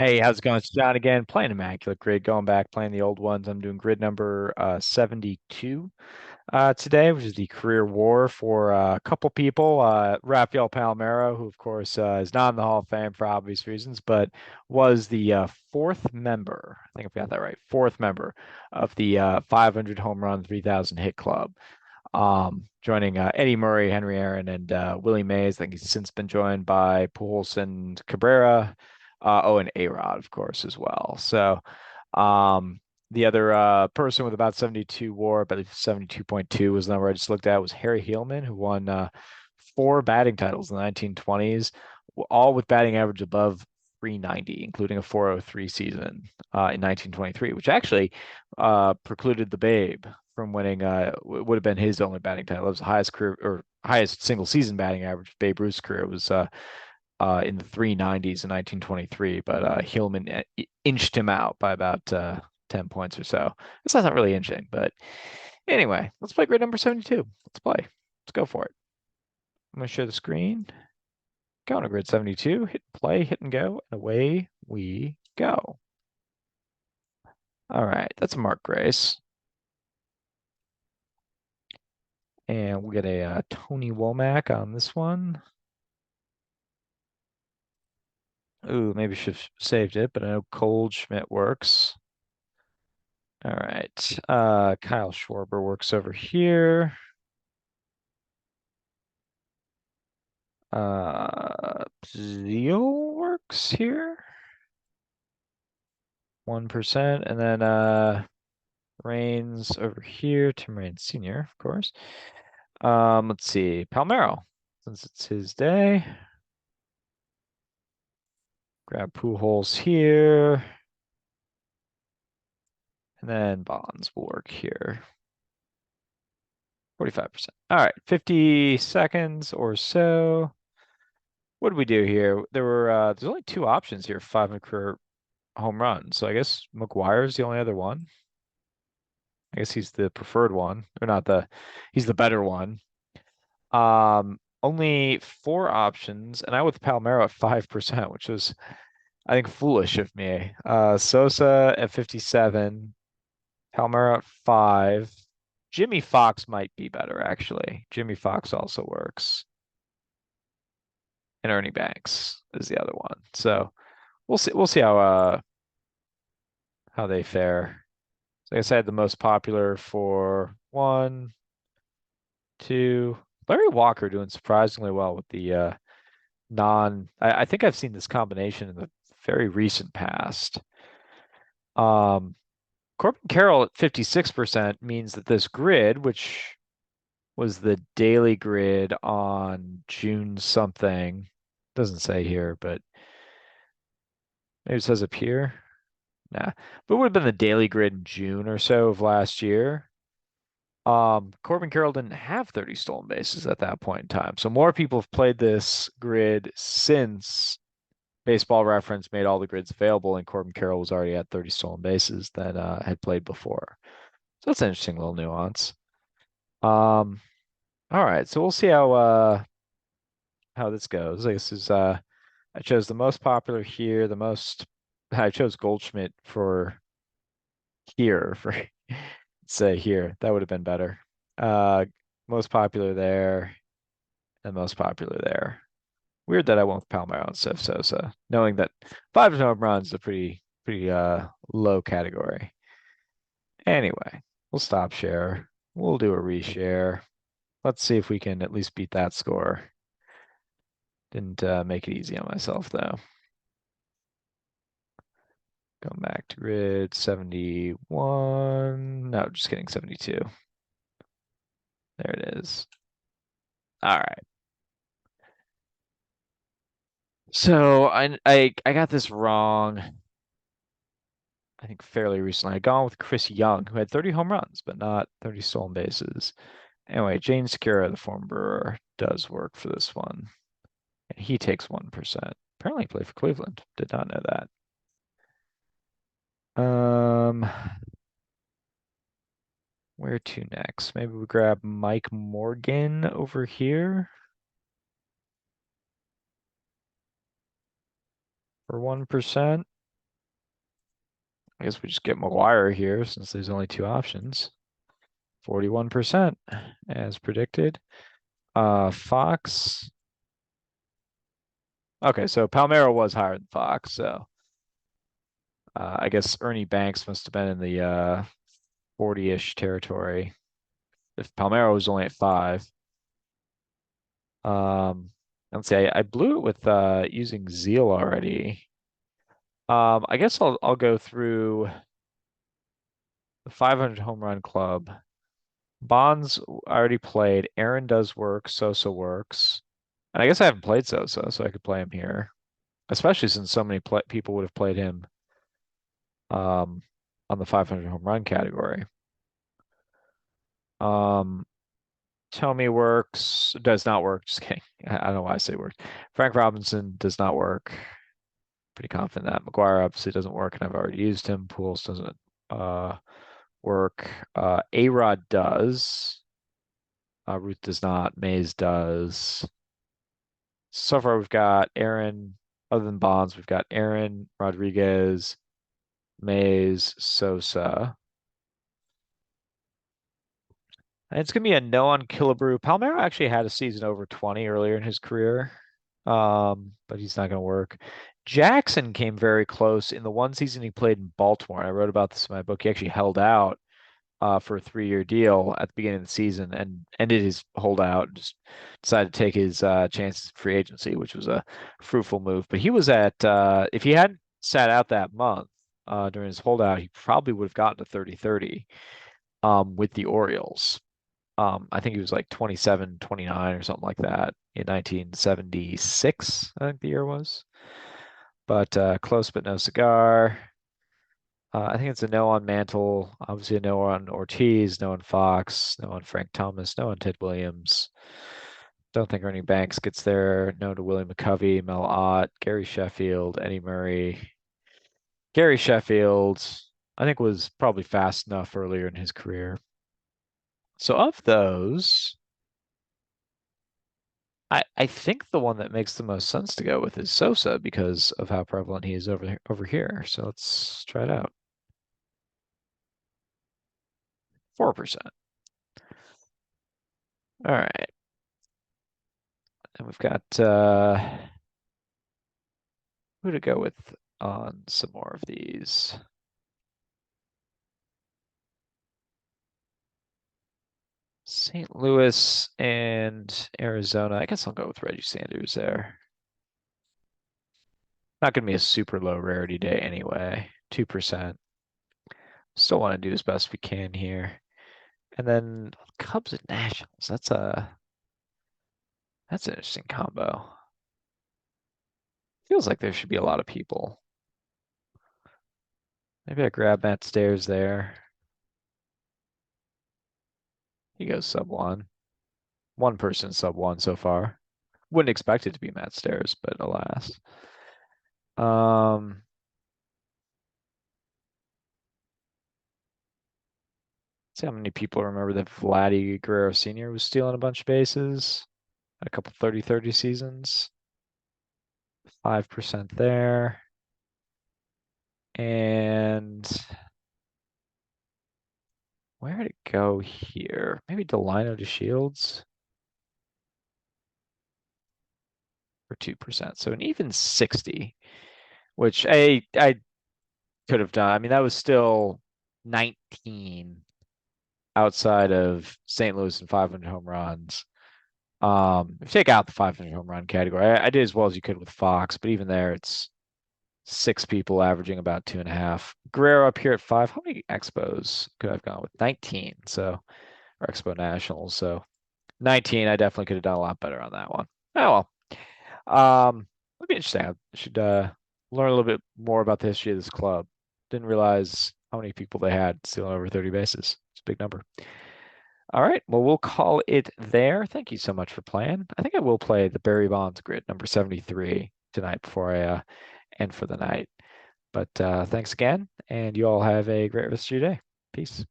Hey, how's it going? It's John again, playing Immaculate Grid, going back, playing the old ones. I'm doing grid number 72 today, which is the career war for a couple people. Rafael Palmeiro, who, of course, is not in the Hall of Fame for obvious reasons, but was the fourth member, I think I got that right, fourth member of the 500 home run, 3,000 hit club, joining Eddie Murray, Henry Aaron, and Willie Mays. I think he's since been joined by Pujols and Cabrera. And A-Rod, of course, as well. So, um, the other person with about 72 WAR, but 72.2 was the number I just looked at, was Harry Heilman, who won four batting titles in the 1920s, all with batting average above 390, including a 403 season in 1923, which actually precluded the Babe from winning. Would have been his only batting title. It was the highest career or highest single season batting average. Babe Ruth's career was in the 390s in 1923, but Hillman inched him out by about 10 points or so. It's not really inching, but anyway, let's play grid number 72. Let's play. Let's go for it. I'm going to share the screen. Go to grid 72, hit play, hit and go, and away we go. All right, that's a Mark Grace. And we'll get a Tony Womack on this one. Ooh, maybe should have saved it, but I know Cold Schmidt works. All right. Kyle Schwarber works over here. Zeal works here. 1%. And then Reigns over here. Tim Raines Sr., of course. Let's see. Palmeiro, since it's his day. Grab Pujols here. And then Bonds will work here. 45%. All right, 50 seconds or so. What did we do here? There's only two options here, 500 career home runs. So I guess McGuire's the only other one. I guess he's the preferred one, or not he's the better one. Only four options, and I with Palmeiro at 5%, which was, I think, foolish of me. Sosa at 57, Palmeiro at 5. Jimmy Fox might be better, actually. Jimmy Fox also works. And Ernie Banks is the other one. So we'll see how they fare. So I guess I had the most popular for 1, 2. Larry Walker doing surprisingly well with the I think I've seen this combination in the very recent past. Um, Corbin Carroll at 56% means that this grid, which was the daily grid on June something, doesn't say here, but maybe it says up here. Nah, but it would have been the daily grid in June or so of last year. Corbin Carroll didn't have 30 stolen bases at that point in time. So more people have played this grid since Baseball Reference made all the grids available, and Corbin Carroll was already at 30 stolen bases that had played before. So that's an interesting little nuance. Um, all right, so we'll see how this goes. This is I chose the most popular here, the most I chose Goldschmidt for here for say here. That would have been better. Uh, Most popular there and most popular there. Weird that I went with Palmeiro instead of Sosa, knowing that 5 home runs is a pretty low category. Anyway, we'll stop share. We'll do a reshare. Let's see if we can at least beat that score. Didn't make it easy on myself though. Going back to grid 71. No, just kidding, 72. There it is. All right. So I got this wrong. I think fairly recently. I'd gone with Chris Young, who had 30 home runs, but not 30 stolen bases. Anyway, Jane Secura, the former Brewer, does work for this one. And he takes 1%. Apparently he played for Cleveland. Did not know that. Um, where to next? Maybe we grab Mike Morgan over here for 1%. I guess we just get McGuire here since there's only two options. 41% as predicted. Fox. Okay, so Palmeiro was higher than Fox, so I guess Ernie Banks must have been in the 40-ish territory. If Palmeiro was only at 5. Um, let's see, I blew it with using Zeal already. I guess I'll go through the 500 home run club. Bonds I already played. Aaron does work. Sosa works. And I guess I haven't played Sosa, so I could play him here, especially since so many people would have played him um, on the 500 home run category. Um, Tommy works, does not work. Just kidding. I don't know why I say works. Frank Robinson does not work. Pretty confident that McGuire obviously doesn't work, and I've already used him. Pools doesn't uh, work. A-Rod does. Ruth does not. Mays does. So far, we've got Aaron. Other than Bonds, we've got Aaron, Rodriguez, Mays, Sosa. And it's going to be a no on Killebrew. Palmeiro actually had a season over 20 earlier in his career, but he's not going to work. Jackson came very close in the one season he played in Baltimore. I wrote about this in my book. He actually held out for a 3-year deal at the beginning of the season and ended his holdout and just decided to take his chances in free agency, which was a fruitful move. But he was at, if he hadn't sat out that month during his holdout, he probably would have gotten to 30-30 with the Orioles. I think he was like 27, 29 or something like that in 1976, I think the year was. But close but no cigar. I think it's a no on Mantle, obviously a no on Ortiz, no on Fox, no on Frank Thomas, no on Ted Williams. Don't think Ernie Banks gets there. No to Willie McCovey, Mel Ott, Gary Sheffield, Eddie Murray. Gary Sheffield, I think was probably fast enough earlier in his career. So of those, I think the one that makes the most sense to go with is Sosa because of how prevalent he is over here. So let's try it out. 4%. All right. And we've got who to go with on some more of these. St. Louis and Arizona. I guess I'll go with Reggie Sanders there. Not going to be a super low rarity day anyway. 2%. Still want to do as best we can here. And then Cubs and Nationals. That's an interesting combo. Feels like there should be a lot of people. Maybe I grab Matt Stairs there. He goes sub 1. One person sub 1 so far. Wouldn't expect it to be Matt Stairs, but alas. See how many people remember that Vladdy Guerrero Sr. was stealing a bunch of bases. A couple 30-30 seasons. 5% there. And where did it go here? Maybe Delino to Shields for 2%. So an even 60, which I could have done. I mean, that was still 19 outside of St. Louis and 500 home runs. If you take out the 500 home run category, I did as well as you could with Fox, but even there, it's 6 people averaging about 2.5. Guerrero up here at 5. How many Expos could I've gone with? 19. So, or Expo Nationals. So 19, I definitely could have done a lot better on that one. Oh well. It'll be interesting. I should learn a little bit more about the history of this club. Didn't realize how many people they had stealing over 30 bases. It's a big number. All right. Well, we'll call it there. Thank you so much for playing. I think I will play the Barry Bonds grid number 73 tonight before I end for the night. But thanks again, and you all have a great rest of your day. Peace.